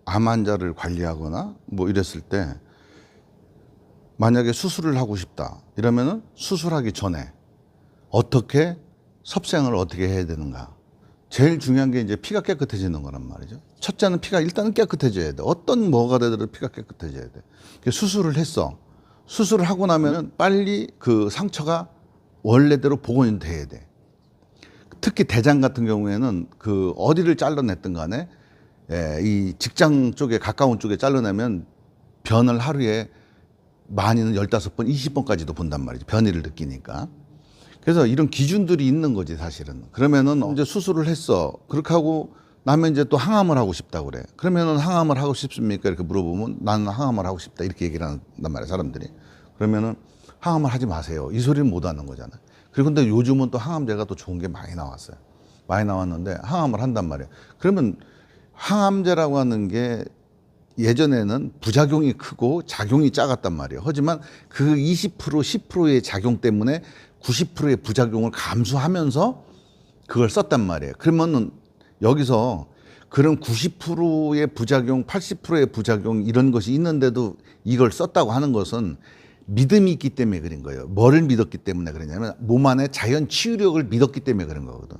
암 환자를 관리하거나 뭐 이랬을 때 만약에 수술을 하고 싶다 이러면은 수술하기 전에 어떻게 섭생을 어떻게 해야 되는가. 제일 중요한 게 이제 피가 깨끗해지는 거란 말이죠. 첫째는 피가 일단은 깨끗해져야 돼. 어떤 뭐가 되더라도 피가 깨끗해져야 돼. 수술을 했어. 수술을 하고 나면은 빨리 그 상처가 원래대로 복원이 돼야 돼. 특히 대장 같은 경우에는 그 어디를 잘라냈든 간에 이 직장 쪽에 가까운 쪽에 잘라내면 변을 하루에 많이는 15번, 20번까지도 본단 말이죠. 변이를 느끼니까. 그래서 이런 기준들이 있는 거지, 사실은. 그러면은 이제 수술을 했어. 그렇게 하고 나면 이제 또 항암을 하고 싶다고 그래. 그러면은 항암을 하고 싶습니까? 이렇게 물어보면 나는 항암을 하고 싶다. 이렇게 얘기를 한단 말이야, 사람들이. 그러면은 항암을 하지 마세요. 이 소리는 못 하는 거잖아. 그리고 근데 요즘은 또 항암제가 또 좋은 게 많이 나왔어요. 많이 나왔는데 항암을 한단 말이에요. 그러면 항암제라고 하는 게 예전에는 부작용이 크고 작용이 작았단 말이에요. 하지만 그 20%, 10%의 작용 때문에 90%의 부작용을 감수하면서 그걸 썼단 말이에요. 그러면은 여기서 그런 90%의 부작용, 80%의 부작용 이런 것이 있는데도 이걸 썼다고 하는 것은 믿음이 있기 때문에 그런 거예요. 뭐를 믿었기 때문에 그러냐면 몸 안에 자연 치유력을 믿었기 때문에 그런 거거든.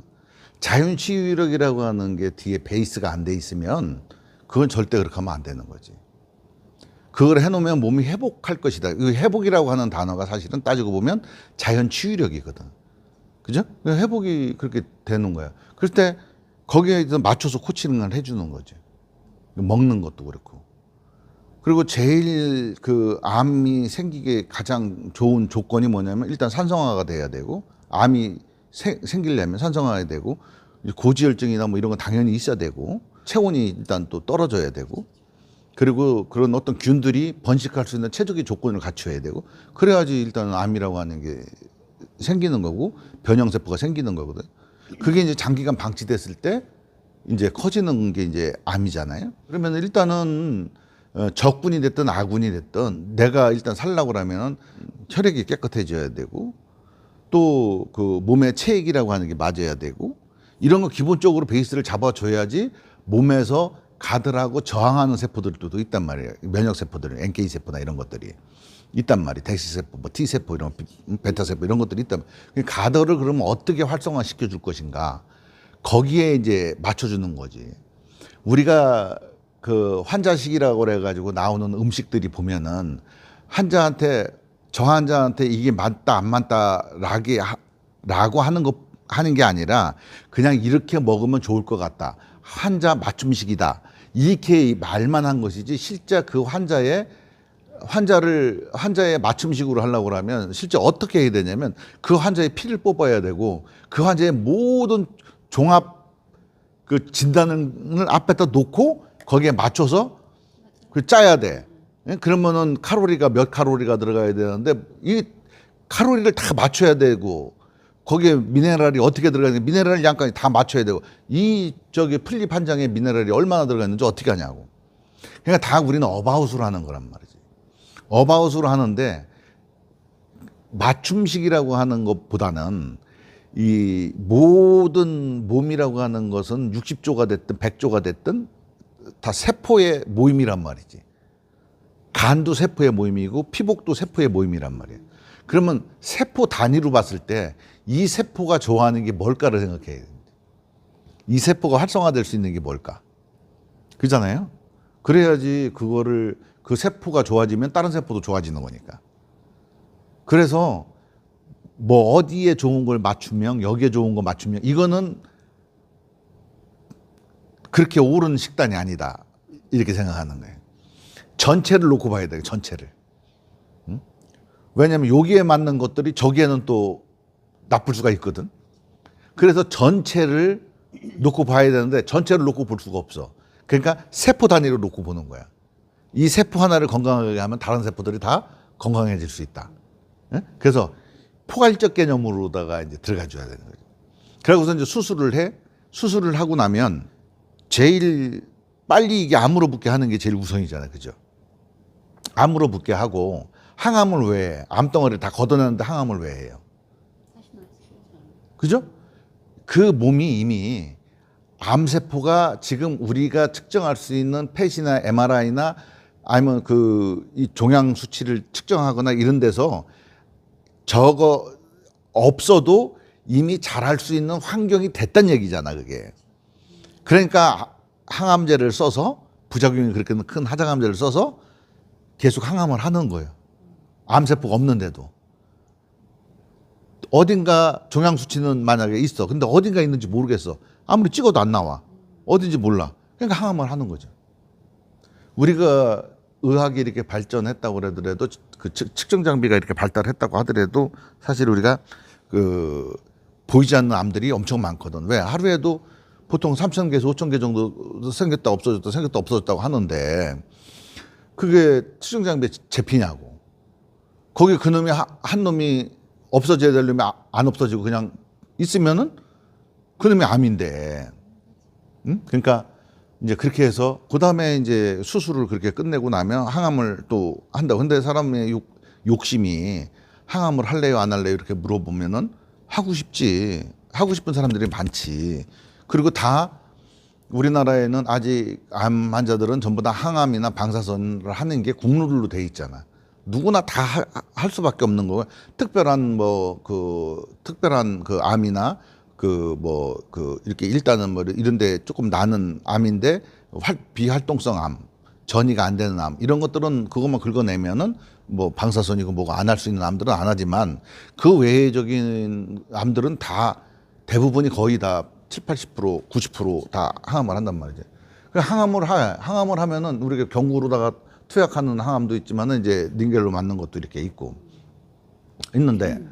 자연 치유력이라고 하는 게 뒤에 베이스가 안 돼 있으면 그건 절대 그렇게 하면 안 되는 거지. 그걸 해놓으면 몸이 회복할 것이다. 이 회복이라고 하는 단어가 사실은 따지고 보면 자연 치유력이거든. 그죠? 회복이 그렇게 되는 거야. 그럴 때 거기에 맞춰서 코치를 해주는 거지. 먹는 것도 그렇고. 그리고 제일 그 암이 생기게 가장 좋은 조건이 뭐냐면 일단 산성화가 돼야 되고 암이 생기려면 산성화가 되고 고지혈증이나 뭐 이런 건 당연히 있어야 되고 체온이 일단 또 떨어져야 되고 그리고 그런 어떤 균들이 번식할 수 있는 최적의 조건을 갖춰야 되고 그래야지 일단 암이라고 하는 게 생기는 거고 변형세포가 생기는 거거든. 그게 이제 장기간 방치됐을 때 이제 커지는 게 이제 암이잖아요. 그러면 일단은 적군이 됐든 아군이 됐든 내가 일단 살려고 하면은 혈액이 깨끗해져야 되고 또 그 몸의 체액이라고 하는 게 맞아야 되고 이런 거 기본적으로 베이스를 잡아줘야지 몸에서 가들하고 저항하는 세포들도 있단 말이에요. 면역세포들, NK세포나 이런 것들이 있단 말이에요. 대시세포, 뭐 T세포, 이런 베타세포 이런 것들이 있단 말이에요. 가들을 그러면 어떻게 활성화시켜 줄 것인가. 거기에 이제 맞춰주는 거지. 우리가 그 환자식이라고 그래가지고 나오는 음식들이 보면은 저 환자한테 이게 맞다 안 맞다라고 하는 게 아니라 그냥 이렇게 먹으면 좋을 것 같다. 환자 맞춤식이다. 이렇게 말만 한 것이지 실제 그 환자의 맞춤식으로 하려고 하면 실제 어떻게 해야 되냐면 그 환자의 피를 뽑아야 되고 그 환자의 모든 종합 그 진단을 앞에다 놓고 거기에 맞춰서 그 짜야 돼. 그러면은 카로리가 몇 칼로리가 들어가야 되는데 이 칼로리를 다 맞춰야 되고 거기에 미네랄이 어떻게 들어가는지 미네랄 양까지 다 맞춰야 되고 플립 한 장에 미네랄이 얼마나 들어가 있는지 어떻게 하냐고. 그러니까 다 우리는 어바웃으로 하는 거란 말이지. 어바웃으로 하는데 맞춤식이라고 하는 것보다는 이 모든 몸이라고 하는 것은 60조가 됐든 100조가 됐든 다 세포의 모임이란 말이지. 간도 세포의 모임이고 피복도 세포의 모임이란 말이에요. 그러면 세포 단위로 봤을 때 이 세포가 좋아하는 게 뭘까를 생각해야 됩니다. 이 세포가 활성화될 수 있는 게 뭘까? 그잖아요. 그래야지 그 세포가 좋아지면 다른 세포도 좋아지는 거니까. 그래서 뭐 어디에 좋은 걸 맞추면 여기에 좋은 거 맞추면 이거는 그렇게 옳은 식단이 아니다. 이렇게 생각하는 거예요. 전체를 놓고 봐야 돼요. 전체를. 응? 왜냐하면 여기에 맞는 것들이 저기에는 또 나쁠 수가 있거든. 그래서 전체를 놓고 봐야 되는데 전체를 놓고 볼 수가 없어. 그러니까 세포 단위로 놓고 보는 거야. 이 세포 하나를 건강하게 하면 다른 세포들이 다 건강해질 수 있다. 응? 그래서 포괄적 개념으로다가 이제 들어가 줘야 되는 거죠. 그러고서 이제 수술을 해. 수술을 하고 나면 제일 빨리 이게 암으로 붓게 하는 게 제일 우선이잖아요. 그죠? 암으로 붓게 하고 항암을 왜 해? 암덩어리를 다 걷어내는데 항암을 왜 해요? 그죠? 그 몸이 이미 암세포가 지금 우리가 측정할 수 있는 펫이나 MRI나 아니면 이 종양 수치를 측정하거나 이런 데서 저거 없어도 이미 자랄 수 있는 환경이 됐단 얘기잖아, 그게. 그러니까 항암제를 써서 부작용이 그렇게 큰 하장암제를 써서 계속 항암을 하는 거예요. 암세포가 없는데도. 어딘가 종양 수치는 만약에 있어. 근데 어딘가 있는지 모르겠어. 아무리 찍어도 안 나와. 어딘지 몰라. 그러니까 항암을 하는 거죠. 우리가 의학이 이렇게 발전했다고 그러더라도 그 측정 장비가 이렇게 발달했다고 하더라도 사실 우리가 보이지 않는 암들이 엄청 많거든. 왜? 하루에도 보통 3,000개에서 5,000개 정도 생겼다 없어졌다 생겼다 없어졌다고 하는데 그게 측정 장비에 잡히냐고. 거기 그놈이 한 놈이 없어져야 될 놈이 안 없어지고 그냥 있으면은 그놈이 암인데. 응? 그러니까 이제 그렇게 해서 그다음에 이제 수술을 그렇게 끝내고 나면 항암을 또 한다. 근데 사람의 욕심이 항암을 할래요 안 할래요 이렇게 물어보면은 하고 싶지. 하고 싶은 사람들이 많지. 그리고 다 우리나라에는 아직 암 환자들은 전부 다 항암이나 방사선을 하는 게 국룰로 돼 있잖아. 누구나 다 할 수밖에 없는 거고 특별한 특별한 암이나 이렇게 일단은 이런데 조금 나는 암인데 비활동성 암, 전이가 안 되는 암 이런 것들은 그것만 긁어내면은 방사선이고 뭐가 안 할 수 있는 암들은 안 하지만 그 외적인 암들은 다 대부분이 거의 다 7, 80%, 90%다 항암을 한단 말이지. 항암을 하면은 우리가 경구로다가 투약하는 항암도 있지만은 이제 닌겔로 맞는 것도 이렇게 있는데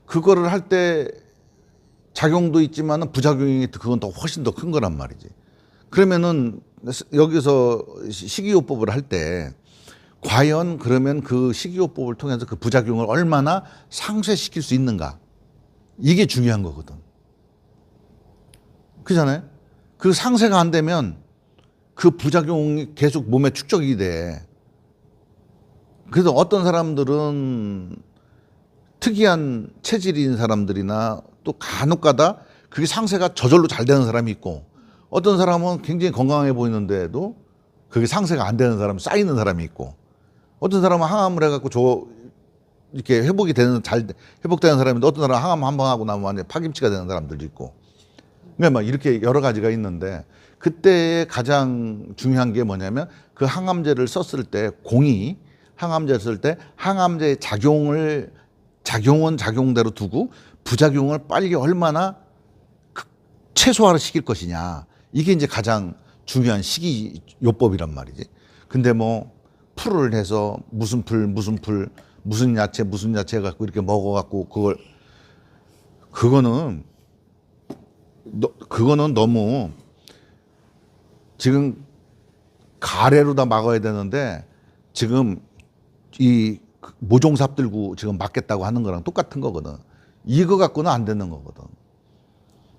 그거를 할 때 작용도 있지만은 부작용이 그건 더 훨씬 더 큰 거란 말이지. 그러면은 여기서 식이요법을 할 때 과연 그러면 그 식이요법을 통해서 그 부작용을 얼마나 상쇄시킬 수 있는가 이게 중요한 거거든. 그잖아요. 그 상쇄가 안 되면 그 부작용이 계속 몸에 축적이 돼. 그래서 어떤 사람들은 특이한 체질인 사람들이나 또 간혹가다 그게 상쇄가 저절로 잘 되는 사람이 있고 어떤 사람은 굉장히 건강해 보이는데도 그게 상쇄가 안 되는 사람, 쌓이는 사람이 있고 어떤 사람은 항암을 해갖고 이렇게 회복되는 사람인데 어떤 사람은 항암 한 번 하고 나면 완전 파김치가 되는 사람들도 있고 그러니까 막 이렇게 여러 가지가 있는데 그때 가장 중요한 게 뭐냐면 그 항암제를 썼을 때 항암제를 쓸 때 항암제의 작용은 작용대로 두고 부작용을 빨리 얼마나 최소화를 시킬 것이냐. 이게 이제 가장 중요한 식이요법이란 말이지. 근데 풀을 해서 무슨 야채 갖고 이렇게 먹어갖고 그거는 너무 지금 가래로 다 막아야 되는데 지금 이 모종삽 들고 지금 막겠다고 하는 거랑 똑같은 거거든. 이거 갖고는 안 되는 거거든.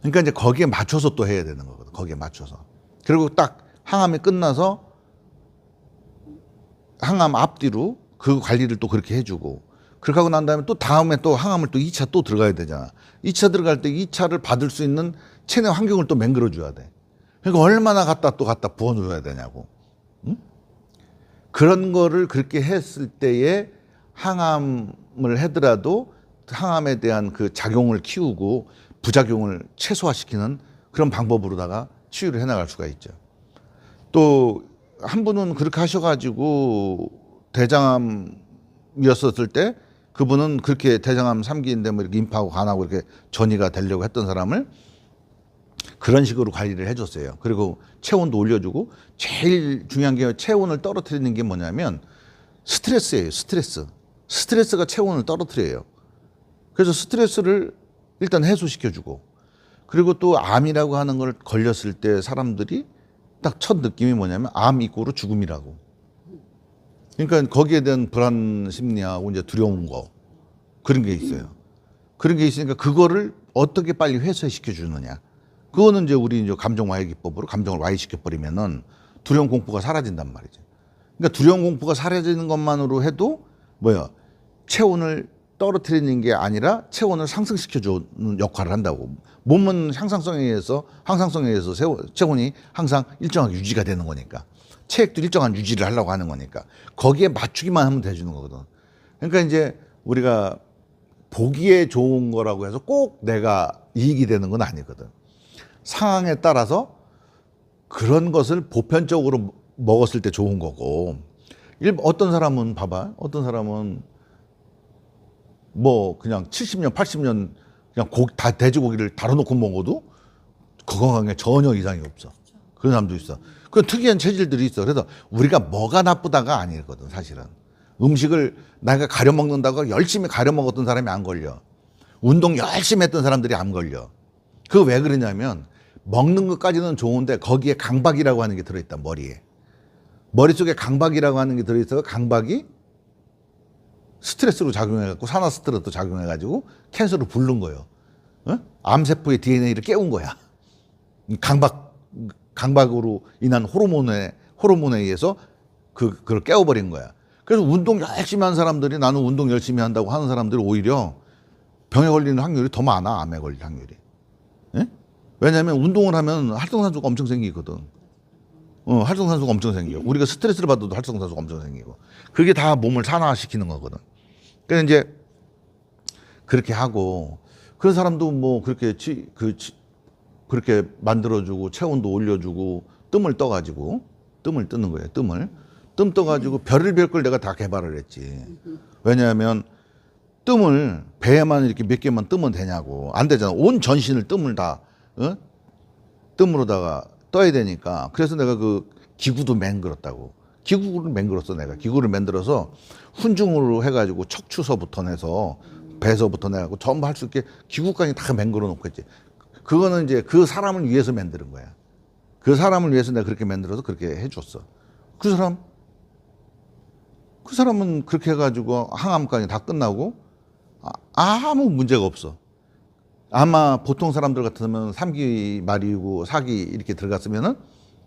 그러니까 이제 거기에 맞춰서 또 해야 되는 거거든. 거기에 맞춰서. 그리고 딱 항암이 끝나서 항암 앞뒤로 그 관리를 또 그렇게 해주고 그렇게 하고 난 다음에 또 다음에 또 항암을 또 2차 또 들어가야 되잖아. 2차 들어갈 때 2차를 받을 수 있는 체내 환경을 또 맹글어 줘야 돼. 그러니까 얼마나 갖다 부어줘야 되냐고. 응? 그런 거를 그렇게 했을 때에 항암을 하더라도 항암에 대한 그 작용을 키우고 부작용을 최소화시키는 그런 방법으로다가 치유를 해나갈 수가 있죠. 또 한 분은 그렇게 하셔가지고 대장암이었을 때 그분은 그렇게 대장암 3기인데 이렇게 임파하고 간하고 이렇게 전이가 되려고 했던 사람을 그런 식으로 관리를 해줬어요. 그리고 체온도 올려주고 제일 중요한 게 체온을 떨어뜨리는 게 뭐냐면 스트레스예요. 스트레스가 체온을 떨어뜨려요. 그래서 스트레스를 일단 해소시켜주고 그리고 또 암이라고 하는 걸 걸렸을 때 사람들이 딱 첫 느낌이 뭐냐면 암 이꼬르 죽음이라고. 그러니까 거기에 대한 불안 심리하고 이제 두려운 거 그런 게 있어요. 그런 게 있으니까 그거를 어떻게 빨리 해소시켜 주느냐. 그거는 이제 우리 이제 감정 와해 기법으로 감정을 와해시켜 버리면은 두려움 공포가 사라진단 말이죠. 그러니까 두려움 공포가 사라지는 것만으로 해도 체온을 떨어뜨리는 게 아니라 체온을 상승시켜주는 역할을 한다고. 몸은 향상성에 의해서 체온이 항상 일정하게 유지가 되는 거니까. 체액도 일정한 유지를 하려고 하는 거니까. 거기에 맞추기만 하면 돼주는 거거든. 그러니까 이제 우리가 보기에 좋은 거라고 해서 꼭 내가 이익이 되는 건 아니거든. 상황에 따라서 그런 것을 보편적으로 먹었을 때 좋은 거고. 어떤 사람은 봐봐. 어떤 사람은 뭐 그냥 70년, 80년 그냥 돼지고기를 달아놓고 먹어도 건강에 전혀 이상이 없어. 그런 사람도 있어. 그 특이한 체질들이 있어. 그래서 우리가 뭐가 나쁘다가 아니거든, 사실은. 음식을 내가 가려 먹는다고 열심히 가려 먹었던 사람이 안 걸려. 운동 열심히 했던 사람들이 안 걸려. 그거 왜 그러냐면 먹는 것까지는 좋은데 거기에 강박이라고 하는 게 들어있다, 머리에. 머릿속에 강박이라고 하는 게 들어있어서 강박이 스트레스로 작용해갖고 산화스트레스도 작용해가지고 캔서로 부른 거예요. 어? 암세포의 DNA를 깨운 거야. 강박으로 인한 호르몬에 의해서 그걸 깨워버린 거야. 그래서 운동 열심히 한 사람들이 나는 운동 열심히 한다고 하는 사람들이 오히려 병에 걸리는 확률이 더 많아, 암에 걸릴 확률이. 예? 왜냐하면 운동을 하면 활성산소가 엄청 생기거든. 활성산소가 엄청 생겨. 우리가 스트레스를 받아도 활성산소가 엄청 생기고. 그게 다 몸을 산화시키는 거거든. 그래서 이제 그렇게 하고 그런 사람도 뭐 그렇게 만들어주고 체온도 올려주고 뜸을 뜨는 거예요. 뜸 떠가지고 별의별 걸 내가 다 개발을 했지. 왜냐하면 뜸을 배에만 이렇게 몇 개만 뜨면 되냐고. 안 되잖아. 온 전신을 뜸을 다 뜸으로다가 떠야 되니까. 그래서 내가 그 기구도 맹글었다고. 기구를 맹글었어, 내가. 기구를 만들어서 훈증으로 해가지고 척추서부터 내서 배서부터 내고 전부 할 수 있게 기구까지 다 맹글어 놓고 했지. 그거는 이제 그 사람을 위해서 만드는 거야. 그 사람을 위해서 내가 그렇게 만들어서 그렇게 해줬어. 그 사람은 그렇게 해가지고 항암까지 다 끝나고 아무 문제가 없어. 아마 보통 사람들 같으면 3기 말이고 4기 이렇게 들어갔으면은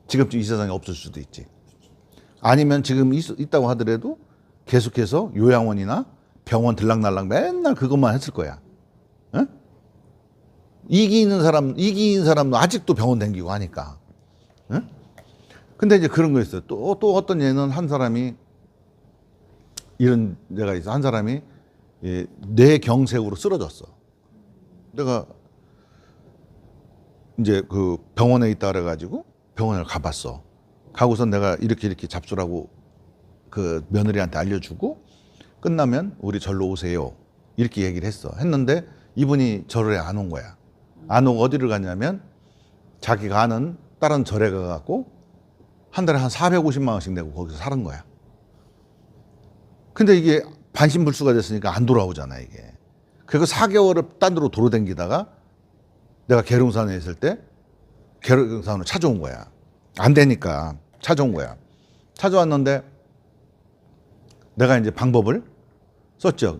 지금쯤 이 세상에 없을 수도 있지. 아니면 지금 있다고 하더라도 계속해서 요양원이나 병원 들락날락 맨날 그것만 했을 거야. 에? 이기는 사람도 아직도 병원 다니고 하니까. 에? 근데 이제 그런 거 있어요. 또 어떤 예는 한 사람이 이런 데가 있어. 한 사람이 뇌경색으로 쓰러졌어. 내가 이제 그 병원에 있다 그래가지고 병원을 가봤어. 가고서 내가 이렇게 잡수라고 그 며느리한테 알려주고 끝나면 우리 절로 오세요. 이렇게 얘기를 했는데 이분이 절에 안 온 거야. 안 오고 어디를 갔냐면 자기가 아는 다른 절에 가갖고 한 달에 한 450만 원씩 내고 거기서 사는 거야. 근데 이게 반신불수가 됐으니까 안 돌아오잖아, 이게. 그리고 4개월을 딴 데로 돌아다니다가 내가 계룡산에 있을 때 계룡산으로 찾아온 거야. 안 되니까 찾아온 거야. 찾아왔는데 내가 이제 방법을 썼죠.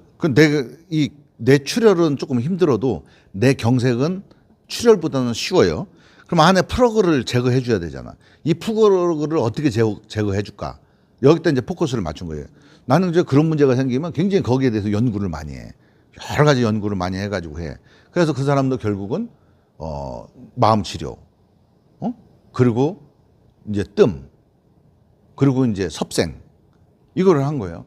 내 출혈은 조금 힘들어도 내 경색은 출혈보다는 쉬워요. 그럼 안에 플러그를 제거해 줘야 되잖아. 이 플러그를 어떻게 제거해 줄까? 여기다 이제 포커스를 맞춘 거예요. 나는 이제 그런 문제가 생기면 굉장히 거기에 대해서 연구를 많이 해. 여러 가지 연구를 많이 해가지고 해. 그래서 그 사람도 결국은 마음 치료, 그리고 이제 뜸, 그리고 이제 섭생 이거를 한 거예요.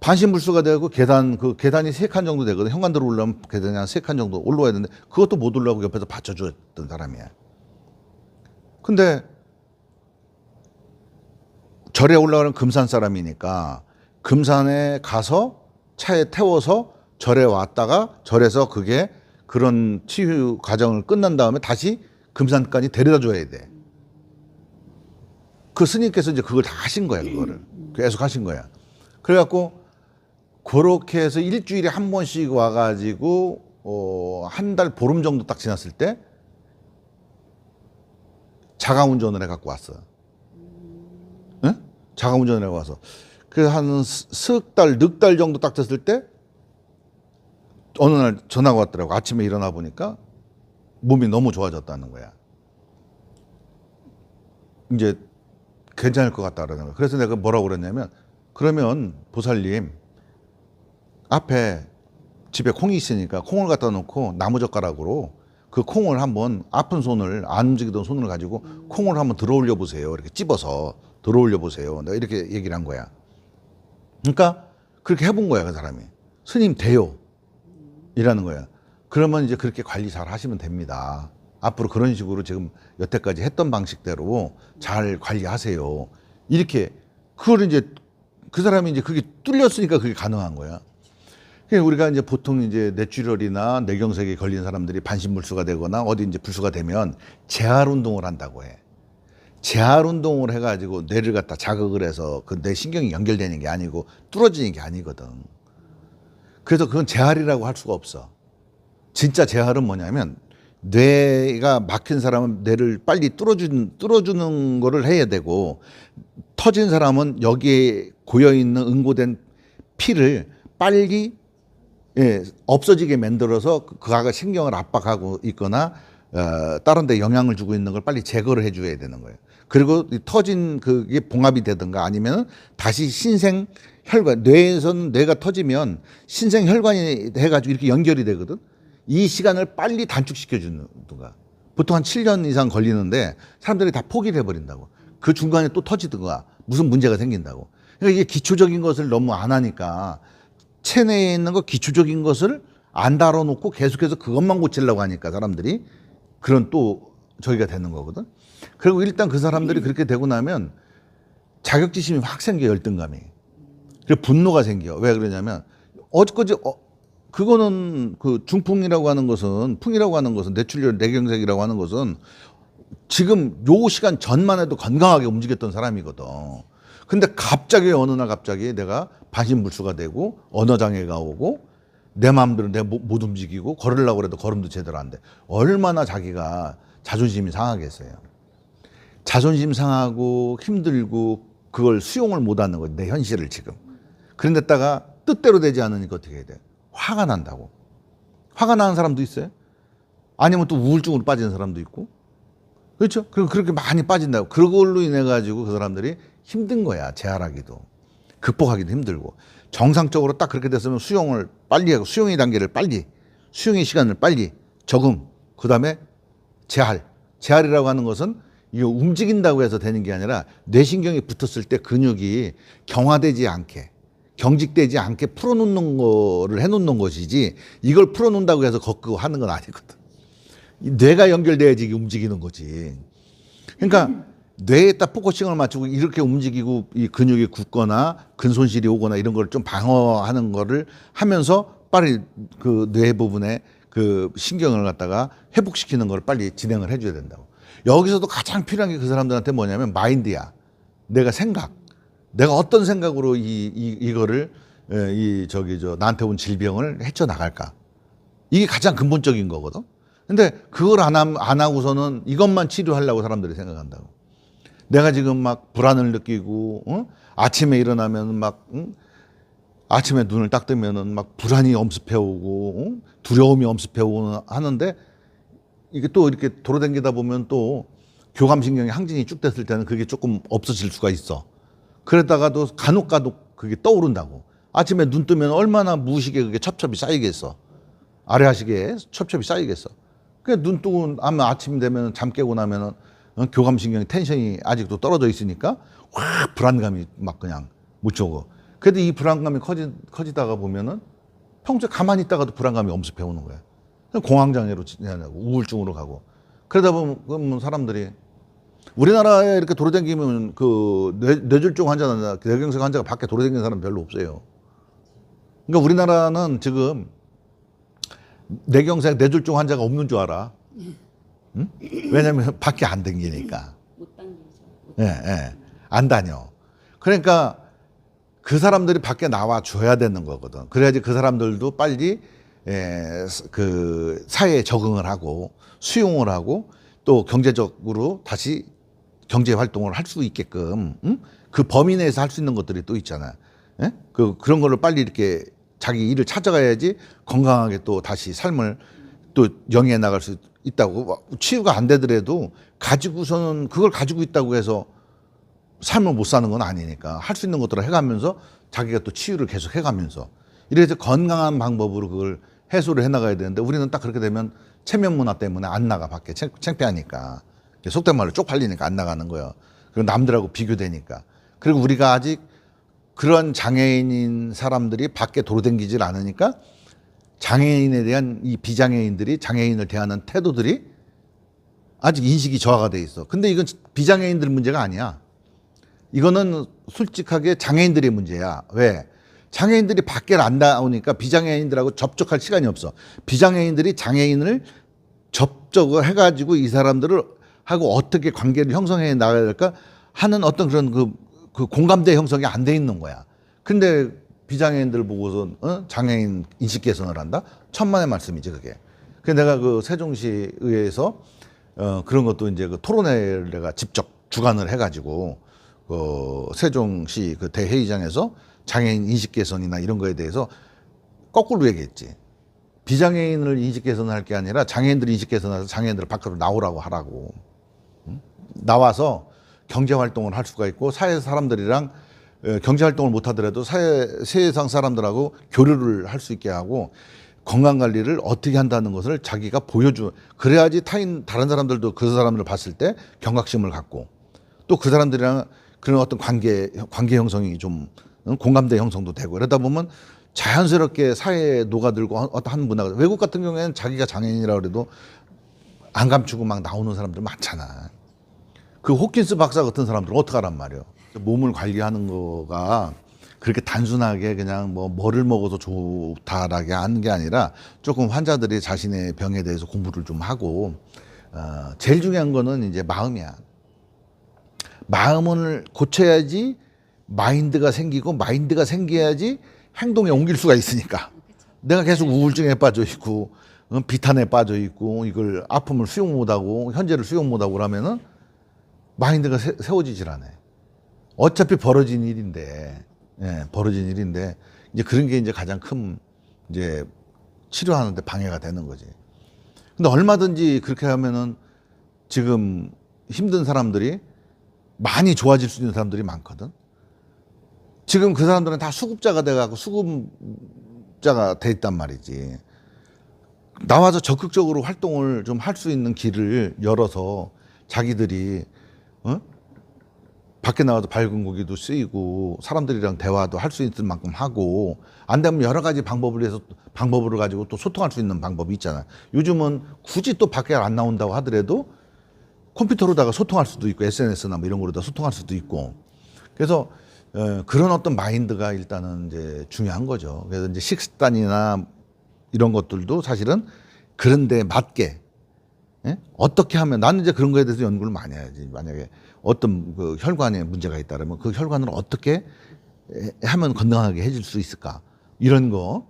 반신불수가 되고 계단이 3칸 정도 되거든. 현관으로 올라오면 계단이 한 3칸 정도 올라와야 되는데 그것도 못 올라오고 옆에서 받쳐줬던 사람이야. 근데 절에 올라가는 금산 사람이니까 금산에 가서 차에 태워서 절에 왔다가 절에서 그런 치유 과정을 끝난 다음에 다시 금산까지 데려다 줘야 돼. 그 스님께서 이제 그걸 다 하신 거야, 그거를. 계속 하신 거야. 그래갖고 그렇게 해서 일주일에 한 번씩 와가지고 한 달 보름 정도 딱 지났을 때 자가운전을 해갖고 왔어. 응? 자가운전을 해갖고 와서 그 한 넉 달 정도 딱 됐을 때 어느 날 전화가 왔더라고. 아침에 일어나 보니까 몸이 너무 좋아졌다는 거야. 이제 괜찮을 것 같다 그러는 거야. 그래서 내가 뭐라고 그랬냐면 그러면 보살님 앞에 집에 콩이 있으니까 콩을 갖다 놓고 나무젓가락으로 그 콩을 한번 아픈 손을 안 움직이던 손을 가지고 콩을 한번 들어 올려 보세요. 이렇게 찝어서 들어 올려 보세요. 내가 이렇게 얘기를 한 거야. 그러니까 그렇게 해본 거야, 그 사람이. 스님 돼요. 이라는 거야. 그러면 이제 그렇게 관리 잘 하시면 됩니다. 앞으로 그런 식으로 지금 여태까지 했던 방식대로 잘 관리하세요. 이렇게 그걸 이제 그 사람이 이제 그게 뚫렸으니까 그게 가능한 거야. 그러니까 우리가 이제 보통 이제 뇌출혈이나 뇌경색에 걸린 사람들이 반신불수가 되거나 어디 이제 불수가 되면 재활 운동을 한다고 해. 재활 운동을 해가지고 뇌를 갖다 자극을 해서 그 뇌 신경이 연결되는 게 아니고 뚫어지는 게 아니거든. 그래서 그건 재활이라고 할 수가 없어. 진짜 재활은 뭐냐면 뇌가 막힌 사람은 뇌를 빨리 뚫어주는 거를 해야 되고, 터진 사람은 여기에 고여있는 응고된 피를 빨리 없어지게 만들어서 그가 신경을 압박하고 있거나 다른 데 영향을 주고 있는 걸 빨리 제거를 해줘야 되는 거예요. 그리고 터진 그게 봉합이 되든가 아니면 다시 신생 혈관, 뇌에서는 뇌가 터지면 신생 혈관이 해가지고 이렇게 연결이 되거든. 이 시간을 빨리 단축시켜 주는가. 보통 한 7년 이상 걸리는데 사람들이 다 포기를 해버린다고. 그 중간에 또 터지든가 무슨 문제가 생긴다고. 그러니까 이게 기초적인 것을 너무 안 하니까 체내에 있는 거 기초적인 것을 안 다뤄놓고 계속해서 그것만 고치려고 하니까 사람들이 그런 또 저기가 되는 거거든. 그리고 일단 그 사람들이 그렇게 되고 나면 자격지심이 확 생겨, 열등감이. 그리고 분노가 생겨. 왜 그러냐면 어저까지 그거는 그 중풍이라고 하는 것은, 풍이라고 하는 것은, 뇌출혈, 뇌경색이라고 하는 것은 지금 요 시간 전만 해도 건강하게 움직였던 사람이거든. 근데 갑자기 어느 날 갑자기 내가 반신불수가 되고 언어장애가 오고 내 마음대로 내가 못 움직이고 걸으려고 해도 걸음도 제대로 안 돼. 얼마나 자기가 자존심이 상하겠어요. 자존심 상하고 힘들고 그걸 수용을 못하는 거지, 내 현실을 지금. 그런데다가 뜻대로 되지 않으니까 어떻게 해야 돼? 화가 난다고. 화가 나는 사람도 있어요. 아니면 또 우울증으로 빠지는 사람도 있고. 그렇죠? 그리고 그렇게 많이 빠진다고. 그걸로 인해 가지고 그 사람들이 힘든 거야, 재활하기도. 극복하기도 힘들고. 정상적으로 딱 그렇게 됐으면 수용을 빨리 하고, 수용의 단계를 빨리, 수용의 시간을 빨리, 적응, 그 다음에 재활. 재활이라고 하는 것은 이게 움직인다고 해서 되는 게 아니라 뇌신경이 붙었을 때 근육이 경화되지 않게, 경직되지 않게 풀어놓는 거를 해놓는 것이지, 이걸 풀어놓는다고 해서 걷고 하는 건 아니거든. 뇌가 연결돼야지 이게 움직이는 거지. 그러니까 뇌에다 포커싱을 맞추고 이렇게 움직이고 이 근육이 굳거나 근손실이 오거나 이런 걸 좀 방어하는 거를 하면서 빨리 그 뇌 부분에 그 신경을 갖다가 회복시키는 걸 빨리 진행을 해줘야 된다고. 여기서도 가장 필요한 게 그 사람들한테 뭐냐면 마인드야. 내가 생각. 내가 어떤 생각으로 이거를 나한테 온 질병을 헤쳐나갈까. 이게 가장 근본적인 거거든. 근데 그걸 안 하고서는 이것만 치료하려고 사람들이 생각한다고. 내가 지금 막 불안을 느끼고, 아침에 일어나면 막, 아침에 눈을 딱 뜨면은 막 불안이 엄습해 오고, 두려움이 엄습해 오고 하는데, 이게 또 이렇게 돌아다니다 보면 또 교감신경이 항진이 쭉 됐을 때는 그게 조금 없어질 수가 있어. 그러다가도 간혹 그게 떠오른다고. 아침에 눈 뜨면 얼마나 무의식에 그게 첩첩이 쌓이겠어. 아래하시게 첩첩이 쌓이겠어. 그냥 눈 뜨고 하면 아침 되면 잠 깨고 나면은 교감신경이 텐션이 아직도 떨어져 있으니까 확 불안감이 막 그냥 묻혀오고. 그래도 이 불안감이 커지다가 보면은 평소에 가만히 있다가도 불안감이 엄습해 오는 거야. 공황장애로 지내고 우울증으로 가고. 그러다 보면 사람들이 우리나라에 이렇게 돌아다니면 그 뇌졸중 환자나 뇌경색 환자가 밖에 돌아다니는 사람 별로 없어요. 그러니까 우리나라는 지금 뇌경색, 뇌졸중 환자가 없는 줄 알아. 응? 왜냐면 밖에 안 다니니까. 못 당기죠. 예. 안 다녀. 그러니까 그 사람들이 밖에 나와 줘야 되는 거거든. 그래야지 그 사람들도 빨리 그 사회에 적응을 하고 수용을 하고 또 경제적으로 다시 경제 활동을 할 수 있게끔, 그 범위 내에서 할 수 있는 것들이 또 있잖아. 예? 그런 거를 빨리 이렇게 자기 일을 찾아가야지 건강하게 또 다시 삶을 또 영위해 나갈 수 있다고. 치유가 안 되더라도 가지고서는 그걸 가지고 있다고 해서 삶을 못 사는 건 아니니까 할 수 있는 것들을 해가면서 자기가 또 치유를 계속 해가면서 이래서 건강한 방법으로 그걸 해소를 해나가야 되는데 우리는 딱 그렇게 되면 체면 문화 때문에 안 나가 밖에 창피하니까 속된 말로 쪽팔리니까 안 나가는 거예요. 그리고 남들하고 비교되니까. 그리고 우리가 아직 그런 장애인인 사람들이 밖에 돌아다니질 않으니까 장애인에 대한 이 비장애인들이 장애인을 대하는 태도들이 아직 인식이 저하가 돼 있어. 근데 이건 비장애인들 문제가 아니야. 이거는 솔직하게 장애인들의 문제야. 왜? 장애인들이 밖에 안 나오니까 비장애인들하고 접촉할 시간이 없어. 비장애인들이 장애인을 접촉을 해가지고 이 사람들을 하고 어떻게 관계를 형성해 나가야 될까 하는 어떤 그런 그 공감대 형성이 안 돼 있는 거야. 근데 비장애인들 보고서 장애인 인식 개선을 한다? 천만의 말씀이지 그게. 그래서 내가 그 세종시의회에서 그런 것도 이제 그 토론회를 내가 직접 주관을 해가지고 세종시 그 대회의장에서 장애인 인식 개선이나 이런 거에 대해서 거꾸로 얘기했지. 비장애인을 인식 개선할 게 아니라 장애인들 인식 개선해서 장애인들을 밖으로 나오라고 하라고. 나와서 경제 활동을 할 수가 있고 사회 사람들이랑 경제 활동을 못 하더라도 세상 사람들하고 교류를 할 수 있게 하고 건강 관리를 어떻게 한다는 것을 자기가 그래야지 다른 사람들도 그 사람들을 봤을 때 경각심을 갖고 또 그 사람들이랑 그런 어떤 관계 형성이 좀 공감대 형성도 되고 그러다 보면 자연스럽게 사회에 녹아들고 어떤 한 문화가 외국 같은 경우에는 자기가 장애인이라고 그래도 안 감추고 막 나오는 사람들 많잖아. 그 호킨스 박사 같은 사람들은 어떡하란 말이에요. 몸을 관리하는 거가 그렇게 단순하게 그냥 뭐를 먹어도 좋다라게 하는 게 아니라 조금 환자들이 자신의 병에 대해서 공부를 좀 하고 제일 중요한 거는 이제 마음이야. 마음을 고쳐야지 마인드가 생기고 마인드가 생겨야지 행동에 옮길 수가 있으니까. 내가 계속 우울증에 빠져 있고 비탄에 빠져 있고 이걸 아픔을 수용 못하고 현재를 수용 못하고 그러면은 마인드가 세워지질 않아요. 어차피 벌어진 일인데, 벌어진 일인데 이제 그런 게 이제 가장 큰 이제 치료하는데 방해가 되는 거지. 근데 얼마든지 그렇게 하면은 지금 힘든 사람들이 많이 좋아질 수 있는 사람들이 많거든. 지금 그 사람들은 다 수급자가 돼가고 수급자가 돼 있단 말이지. 나와서 적극적으로 활동을 좀 할 수 있는 길을 열어서 자기들이 밖에 나와서 밝은 고기도 쓰이고 사람들이랑 대화도 할 수 있을 만큼 하고 안 되면 여러 가지 방법을 가지고 또 소통할 수 있는 방법이 있잖아. 요즘은 굳이 또 밖에 안 나온다고 하더라도 컴퓨터로다가 소통할 수도 있고 SNS나 뭐 이런 거로다 소통할 수도 있고 그래서 그런 어떤 마인드가 일단은 이제 중요한 거죠. 그래서 이제 식단이나 이런 것들도 사실은 그런 데 맞게 어떻게 하면 나는 이제 그런 거에 대해서 연구를 많이 해야지. 만약에 어떤 그 혈관에 문제가 있다면 그 혈관을 어떻게 하면 건강하게 해줄 수 있을까? 이런 거.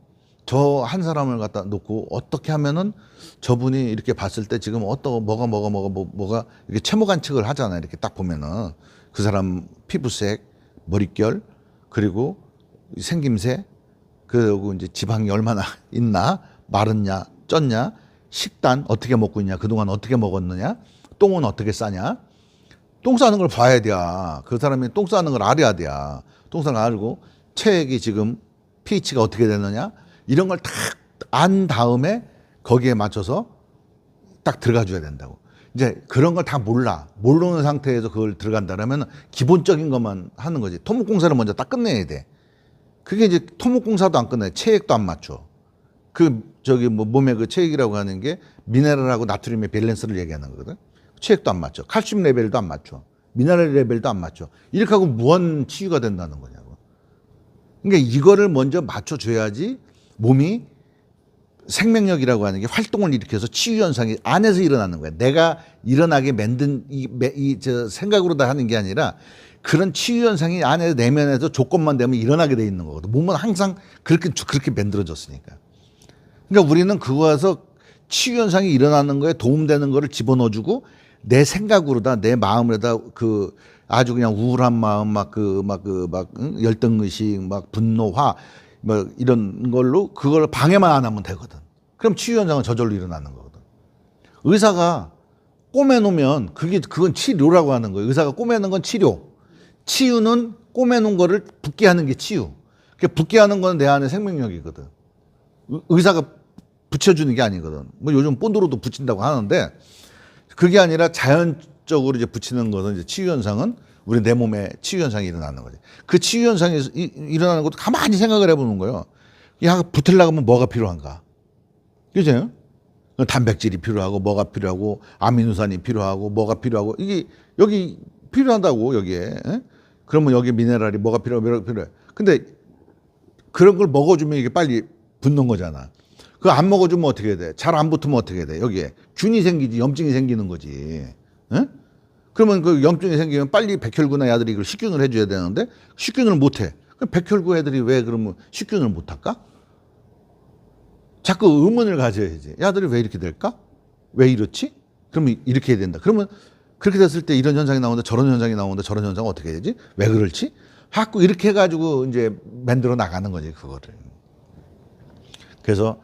저 한 사람을 갖다 놓고 어떻게 하면은 저분이 이렇게 봤을 때 지금 뭐가 이렇게 채모 관측을 하잖아요. 이렇게 딱 보면은 그 사람 피부색, 머릿결, 그리고 생김새, 그리고 이제 지방이 얼마나 있나, 마르냐, 쪘냐, 식단 어떻게 먹고 있냐, 그동안 어떻게 먹었느냐, 똥은 어떻게 싸냐. 똥 싸는 걸 봐야 돼. 그 사람이 똥 싸는 걸 알아야 돼. 똥 싸는 걸 알고 체액이 지금 pH가 어떻게 되느냐 이런 걸 딱 안 다음에 거기에 맞춰서 딱 들어가 줘야 된다고. 이제 그런 걸 다 모르는 상태에서 그걸 들어간다라면 기본적인 것만 하는 거지. 토목공사를 먼저 딱 끝내야 돼. 그게 이제 토목공사도 안 끝내. 체액도 안 맞춰. 몸의 그 체액이라고 하는 게 미네랄하고 나트륨의 밸런스를 얘기하는 거거든. 체액도 안 맞춰. 칼슘 레벨도 안 맞춰. 미네랄 레벨도 안 맞춰. 이렇게 하고 무한 치유가 된다는 거냐고. 그러니까 이거를 먼저 맞춰줘야지 몸이 생명력이라고 하는 게 활동을 일으켜서 치유 현상이 안에서 일어나는 거야. 내가 일어나게 만든 저 생각으로 다 하는 게 아니라 그런 치유 현상이 안에 내면에서 조건만 되면 일어나게 돼 있는 거거든. 몸은 항상 그렇게 만들어졌으니까. 그러니까 우리는 그거에서 치유 현상이 일어나는 거에 도움되는 거를 집어넣어주고 내 생각으로다 내 마음으로다 그 아주 그냥 우울한 마음 열등의식 분노 화 이런 걸로 그걸 방해만 안 하면 되거든. 그럼 치유 현상은 저절로 일어나는 거거든. 의사가 꼬매놓으면 그건 치료라고 하는 거예요. 의사가 꼬매는 건 치료. 치유는 꼬매놓은 거를 붓게 하는 게 치유. 붙게 하는 건 내 안에 생명력이거든. 의사가 붙여주는 게 아니거든. 뭐 요즘 본드로도 붙인다고 하는데 그게 아니라 자연적으로 이제 붙이는 것은 이제 치유 현상은 우리 내 몸에 치유 현상이 일어나는 거지. 그 치유 현상이 일어나는 것도 가만히 생각을 해보는 거예요. 야, 붙으려고 하면 뭐가 필요한가? 그죠? 단백질이 필요하고 뭐가 필요하고 아미노산이 필요하고 뭐가 필요하고 이게 여기 필요하다고 여기에. 에? 그러면 여기 미네랄이 뭐가 필요해. 근데 그런 걸 먹어주면 이게 빨리 붙는 거잖아. 그거 안 먹어주면 어떻게 돼? 잘 안 붙으면 어떻게 돼? 여기에 균이 생기지, 염증이 생기는 거지. 에? 그러면 그 염증이 생기면 빨리 백혈구나 야들이 이걸 식균을 해줘야 되는데 식균을 못 해. 그럼 백혈구 애들이 왜 그러면 식균을 못 할까? 자꾸 의문을 가져야지. 야들이 왜 이렇게 될까? 왜 이렇지? 그러면 이렇게 해야 된다. 그러면 그렇게 됐을 때 이런 현상이 나오는데 저런 현상이 나오는데 저런 현상은 어떻게 해야 되지? 왜 그럴지? 자꾸 이렇게 해가지고 이제 만들어 나가는 거지, 그거를. 그래서,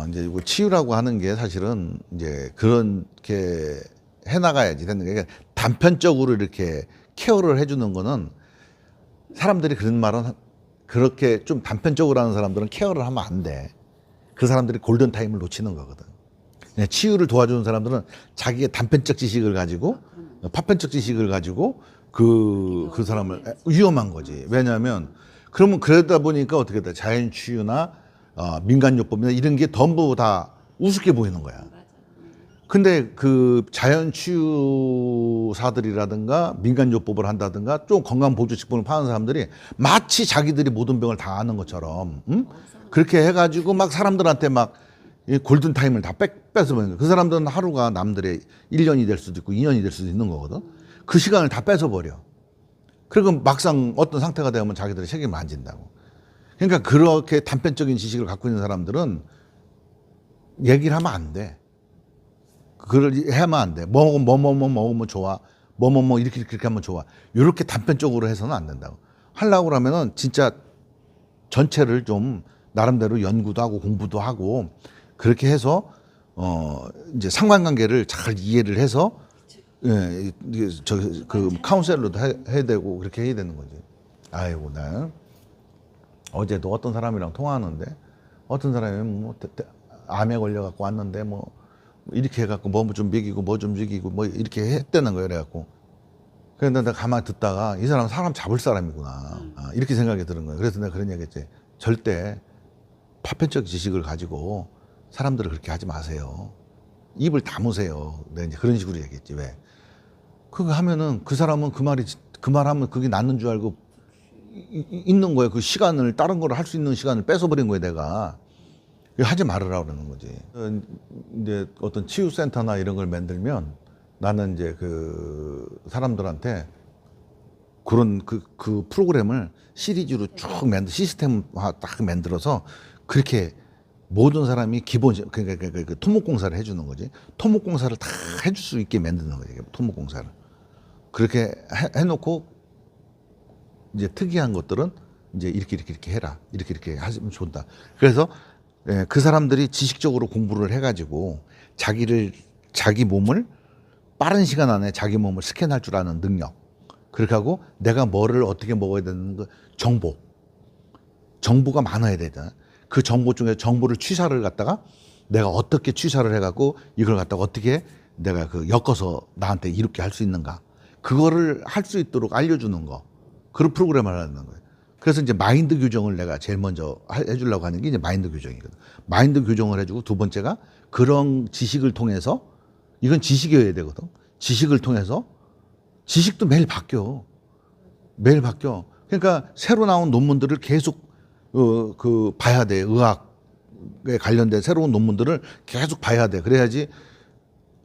이제 이거 치유라고 하는 게 사실은 이제 그렇게 해나가야지 되는 게 단편적으로 이렇게 케어를 해주는 거는 사람들이 그런 말은 그렇게 좀 단편적으로 하는 사람들은 케어를 하면 안 돼. 그 사람들이 골든타임을 놓치는 거거든. 치유를 도와주는 사람들은 자기의 단편적 지식을 가지고 파편적 지식을 가지고 그 사람을 위험한 거지. 왜냐하면 그러면 그러다 보니까 어떻게 돼? 자연치유나 민간요법이나 이런 게 전부 다 우습게 보이는 거야. 근데 그 자연치유사들이라든가 민간요법을 한다든가 좀 건강보조식품을 파는 사람들이 마치 자기들이 모든 병을 다 아는 것처럼 그렇게 해가지고 막 사람들한테 막 골든타임을 다 뺏어버리는 거야. 그 사람들은 하루가 남들의 1년이 될 수도 있고 2년이 될 수도 있는 거거든. 그 시간을 다 뺏어버려. 그리고 막상 어떤 상태가 되면 자기들의 책임을 안 진다고. 그러니까 그렇게 단편적인 지식을 갖고 있는 사람들은 얘기를 하면 안 돼. 그걸 하면 안 돼. 뭐 먹으면 좋아. 뭐 이렇게 하면 좋아. 이렇게 단편적으로 해서는 안 된다고. 하려고 그러면은 진짜 전체를 좀 나름대로 연구도 하고 공부도 하고 그렇게 해서 이제 상관관계를 잘 이해를 해서 예, 그 카운셀러도 해야 되고 그렇게 해야 되는 거지. 아이고 나 어제도 어떤 사람이랑 통화하는데 어떤 사람이 뭐 암에 걸려 갖고 왔는데 뭐 이렇게 해갖고 뭐 좀 먹이고 뭐 좀 죽이고 뭐 이렇게 했다는 거예요. 그래갖고 그런데 내가 가만히 듣다가 이 사람 잡을 사람이구나 이렇게 생각이 드는 거예요. 그래서 내가 그런 얘기했지. 절대 파편적 지식을 가지고 사람들을 그렇게 하지 마세요. 입을 다무세요. 내가 이제 그런 식으로 얘기했지. 왜? 그거 하면은 그 사람은 그 말하면 그게 낫는 줄 알고 있는 거예요. 그 시간을 다른 걸 할 수 있는 시간을 뺏어버린 거예요. 내가 하지 말으라 그러는 거지. 이제 어떤 치유센터나 이런 걸 만들면 나는 이제 그 사람들한테 그런 그 프로그램을 시리즈로 쭉 시스템화 딱 만들어서 그렇게 모든 사람이 기본 그러니까 그 토목공사를 해주는 거지. 토목공사를 다 해줄 수 있게 만드는 거지. 토목공사를 그렇게 해놓고 이제 특이한 것들은 이제 이렇게 해라. 이렇게 하시면 좋다. 그래서 그 사람들이 지식적으로 공부를 해가지고 자기 몸을 빠른 시간 안에 자기 몸을 스캔할 줄 아는 능력. 그렇게 하고 내가 뭐를 어떻게 먹어야 되는 거 정보가 많아야 되잖아. 그 정보 중에 정보를 취사를 갖다가 내가 어떻게 취사를 해갖고 이걸 갖다가 어떻게 내가 그 엮어서 나한테 이렇게 할 수 있는가. 그거를 할 수 있도록 알려주는 거. 그런 프로그램을 하는 거예요. 그래서 이제 마인드 교정을 내가 제일 먼저 해주려고 하는 게 이제 마인드 교정이거든. 마인드 교정을 해주고 두 번째가 그런 지식을 통해서 이건 지식이어야 되거든. 지식을 통해서 지식도 매일 바뀌어. 매일 바뀌어. 그러니까 새로 나온 논문들을 계속 봐야 돼. 의학에 관련된 새로운 논문들을 계속 봐야 돼. 그래야지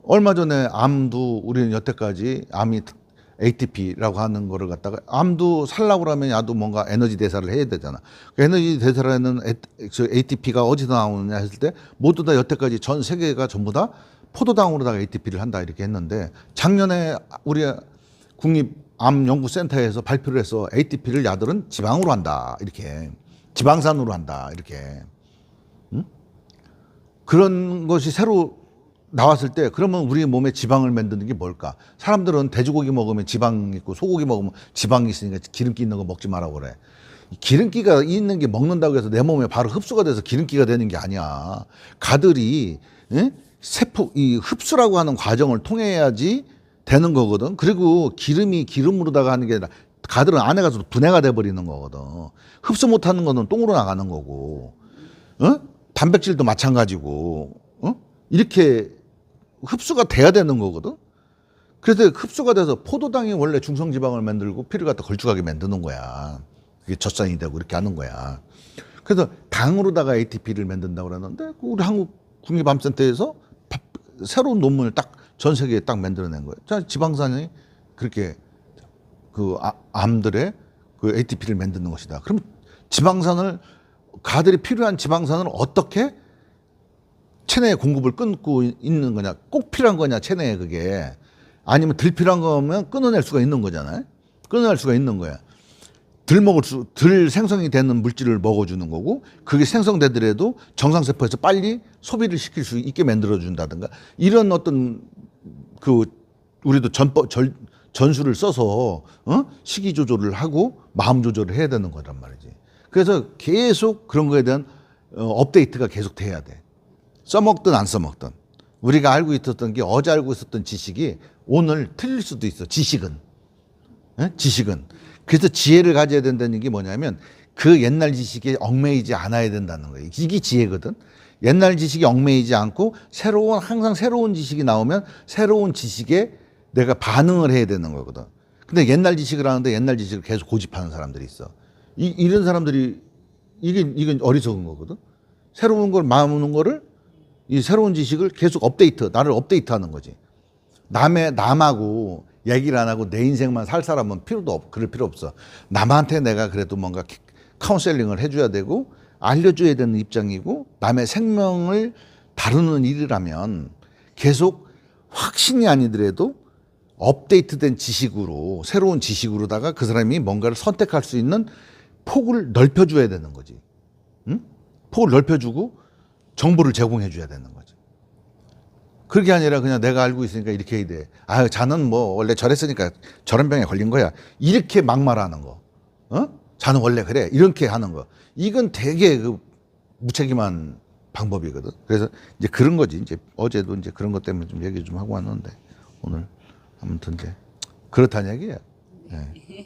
얼마 전에 암도 우리는 여태까지 암이 ATP라고 하는 거를 갖다가 암도 살라고 그러면 야도 뭔가 에너지 대사를 해야 되잖아. 그 에너지 대사를 하는 ATP가 어디서 나오느냐 했을 때 모두 다 여태까지 전 세계가 전부 다 포도당으로다가 ATP를 한다 이렇게 했는데 작년에 우리 국립암연구센터에서 발표를 해서 ATP를 야들은 지방으로 한다 이렇게 지방산으로 한다 이렇게 그런 것이 새로 나왔을 때 그러면 우리 몸에 지방을 만드는 게 뭘까? 사람들은 돼지고기 먹으면 지방 있고 소고기 먹으면 지방이 있으니까 기름기 있는 거 먹지 말라고 그래. 기름기가 있는 게 먹는다고 해서 내 몸에 바로 흡수가 돼서 기름기가 되는 게 아니야. 가들이 세포 이 흡수라고 하는 과정을 통해야지 되는 거거든. 그리고 기름이 기름으로다가 하는 게 아니라 가들은 안에 가서 분해가 돼 버리는 거거든. 흡수 못 하는 거는 똥으로 나가는 거고. 단백질도 마찬가지고. 이렇게 흡수가 돼야 되는 거거든. 그래서 흡수가 돼서 포도당이 원래 중성지방을 만들고 피를 갖다 걸쭉하게 만드는 거야. 그게 젖산이 되고 이렇게 하는 거야. 그래서 당으로다가 ATP를 만든다고 그러는데 우리 한국 국립암센터에서 새로운 논문을 딱 전 세계에 딱 만들어낸 거예요. 자, 지방산이 그렇게 그 암들의 그 ATP를 만드는 것이다. 그럼 지방산을 가들이 필요한 지방산을 어떻게 체내에 공급을 끊고 있는 거냐? 꼭 필요한 거냐? 체내에 그게 아니면 덜 필요한 거면 끊어낼 수가 있는 거잖아요. 끊어낼 수가 있는 거야. 덜 생성이 되는 물질을 먹어주는 거고 그게 생성되더라도 정상세포에서 빨리 소비를 시킬 수 있게 만들어준다든가 이런 어떤 그 우리도 전술을 써서 식이 조절을 하고 마음 조절을 해야 되는 거란 말이지. 그래서 계속 그런 거에 대한 업데이트가 계속 돼야 돼. 써먹든 안 써먹든 우리가 알고 있었던 게 어제 알고 있었던 지식이 오늘 틀릴 수도 있어. 지식은. 지식은. 그래서 지혜를 가져야 된다는 게 뭐냐면 그 옛날 지식에 얽매이지 않아야 된다는 거예요. 이게 지혜거든. 옛날 지식이 얽매이지 않고 항상 새로운 지식이 나오면 새로운 지식에 내가 반응을 해야 되는 거거든. 근데 옛날 지식을 하는데 옛날 지식을 계속 고집하는 사람들이 있어. 이런 사람들이 이건 어리석은 거거든. 새로운 걸 마음먹는 거를 이 새로운 지식을 계속 나를 업데이트하는 거지. 남하고 얘기를 안 하고 내 인생만 살 사람은 그럴 필요 없어. 남한테 내가 그래도 뭔가 카운셀링을 해줘야 되고 알려줘야 되는 입장이고 남의 생명을 다루는 일이라면 계속 확신이 아니더라도 업데이트된 지식으로 새로운 지식으로다가 그 사람이 뭔가를 선택할 수 있는 폭을 넓혀줘야 되는 거지. 응? 폭을 넓혀주고 정보를 제공해줘야 되는 거지. 그게 아니라 그냥 내가 알고 있으니까 이렇게 해야 돼. 아유, 자는 뭐 원래 저랬으니까 저런 병에 걸린 거야. 이렇게 막말하는 거. 자는 원래 그래. 이렇게 하는 거. 이건 되게 그 무책임한 방법이거든. 그래서 이제 그런 거지. 이제 어제도 이제 그런 것 때문에 좀 얘기 좀 하고 왔는데 오늘 아무튼 이제 그렇다는 얘기예요. 네.